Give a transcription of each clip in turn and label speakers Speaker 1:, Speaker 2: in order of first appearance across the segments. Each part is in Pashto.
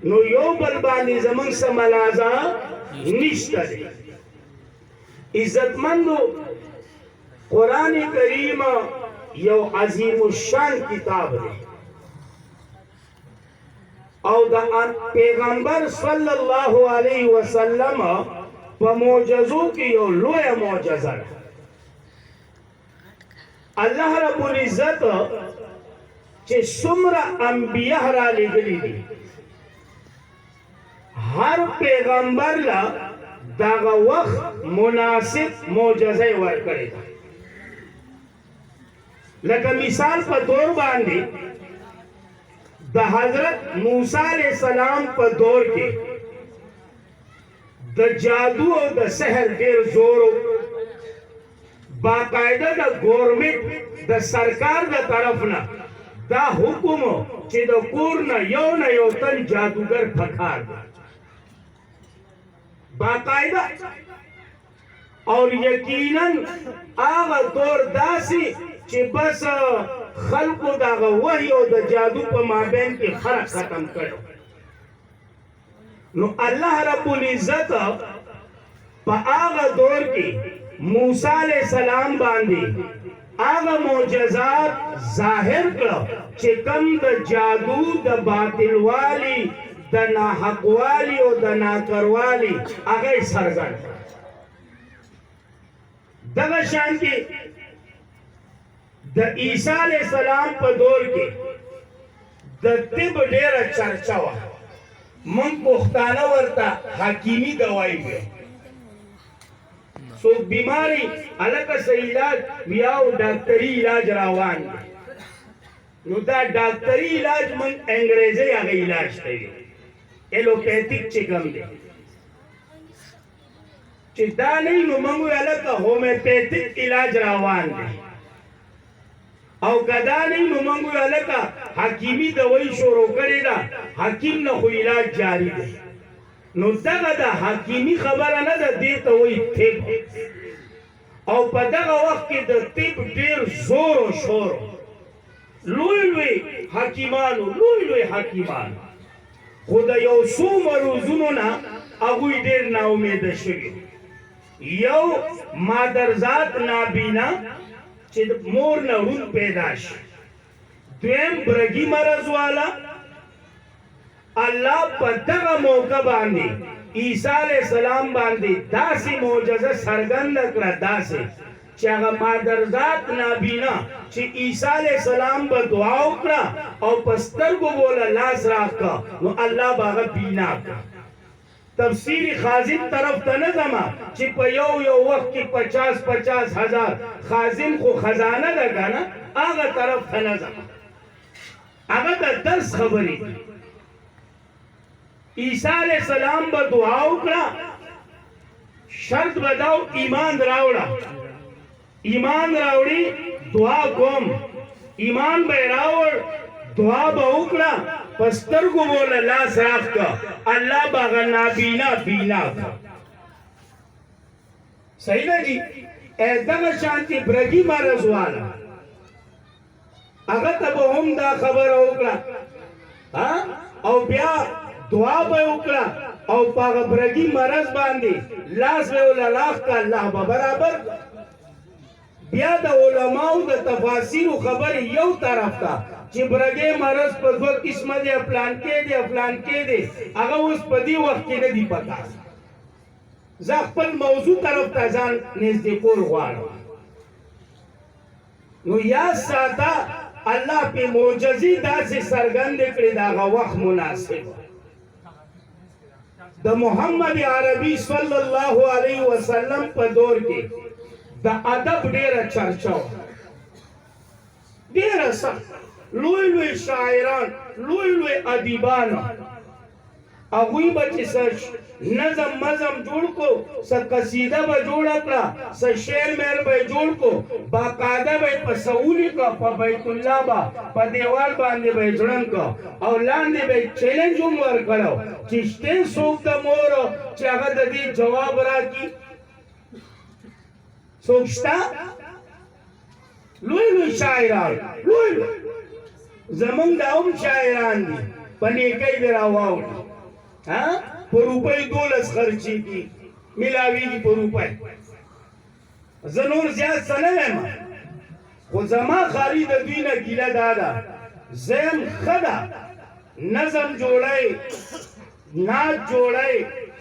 Speaker 1: نو یو بل باندې زمون سملازا نشته دی. عزتمندو قرآن کریم یو عظیم الشان کتاب دی او دا پیغمبر صلی الله علیه وسلم په معجزو کې یو لوی معجزه ده. الله رب العزت چې څومره انبیاء را لېږلي دي هر پیغمبر لا دغه وخت مناسب معجزه ورکړي ده. لکه مثال په دور باندې د حضرت موسی علیہ السلام په دور کې د جادو او د سحر ډیر زور باقاعده د گورنمنت د سرکار د طرف نه دا حکم چې د کور نه یو تن جادوګر پکار باقاعده اور یقینا هغه دور داسي چې بس خلقو دغه وحی او د جادو په مابین کې فرق ختم کړو. نو الله رب العزت په هغه دور کې موسی علیہ السلام باندې هغه معجزات ظاهر کړو چې کوم د جادو د باطل والی د ناحق والی او د ناکر والی هغه سرګن دغه شان کې د عیسی علیہ السلام په دور کې د طب ډیره چرچا وه. من پښتانه ورته حکیمی دوايي وي. څوک بیماری الکه څه علاج بیا او ډاکټري علاج روان دی. نو دا ډاکټري علاج من انګریزي هغه علاج دی ایلوپیتیک چې کوم دی چې دا نه نو موږ الکه هومیوپیتیک علاج روان دی او کدا نه نو موږ الکه حکیمی دوايي شروع کړی دا حکیم نه خو علاج جاری دی. نو دغه د حکیمی خبره نه ده دې ته وایي طب او په دغه وخت کې د طب ډیر زور او شور لوی حکیمانو خو د یو څو مرضونو نه هغوی ډیر ناامیده شوي. یو مادرزاد نابینا چې مور نه ورون پیدا شي. دویم برګي مرض والا الله په دغه موقع باندې عیسی علیہ السلام باندې داسې معجزه څرګند کړه داسې چې هغه مادرزاد نابینا چې عیسی علیہ السلام به دعا وکړه او په سترګو بوله لاس راکړه نو الله به هغه بینا کړه. تفسیری خازن طرف ته نه ځما چې په یو وخت کې 50 هزار خازن خو خزانه ده کنه هغه طرف ته نه ځما هغه د درس خبرې دي. عیسی علیہ السلام به دعا وکړه شرط بداو ایمان راوړي دعا کوم ایمان به راوړ دعا به وکړه پسترګو بوله لاس راکړه الله به نابینا بینا صحیح نه جی دغه شانتي برګي مرض والا هغه ته به هم دا خبره وکړه او بیا دعا به وکړه او په برګي مرض باندې لاس به ولاخ کا الله به برابر. بیا د علماو د تفاسیر خبر یو طرف ته چې برګي مرض په دوه قسمه دی پلان کې دی هغه اوس په دې وخت کې نه دی پتا. زه خپل موضوع طرف ته ځان نږدې کول غواړم. نو یا ساته الله په معجزې داسې څرګند کړي دا هغه وخت مناسب د محمد عربي صلی الله علیه وسلم په دور کې د ادب ډیره چرچا ډیره سخت لوی شاعران لوی ادیبان هغوی به چې نظم مزم جوړ کو څه قصیده به جوړه کړه څه شعر مېر به جوړ کو باقاعده به په سعودي کا په بیت الله با په دیوال باندې به ځړن کو او لاندې به چیلنج هم ورکړو چې شته څوک د مور چې هغه د دې جواب راکړي څوک شته لوی شاعران لوی زمونږ د هم شاعران دي पने कई दरा वाउड हाँ पर रुपए 12 खर्ची की मिलावी की पर रुपए जरूर ज्यादा सने में खो जमा खाली द दुई न गिला दादा जैम खदा नजम जोड़े नाच जोड़े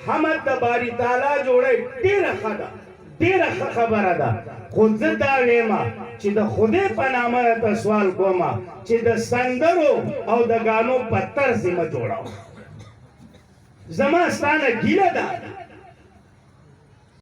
Speaker 1: हमद द बारी ताला जोड़े तेरा खदा तेरा खबर अदा खुद दावेमा چې د خوده پنامه ته سوال کوما چې د سندرو او د غانو پتر سیمه جوړاو زما ستانه ګیله ده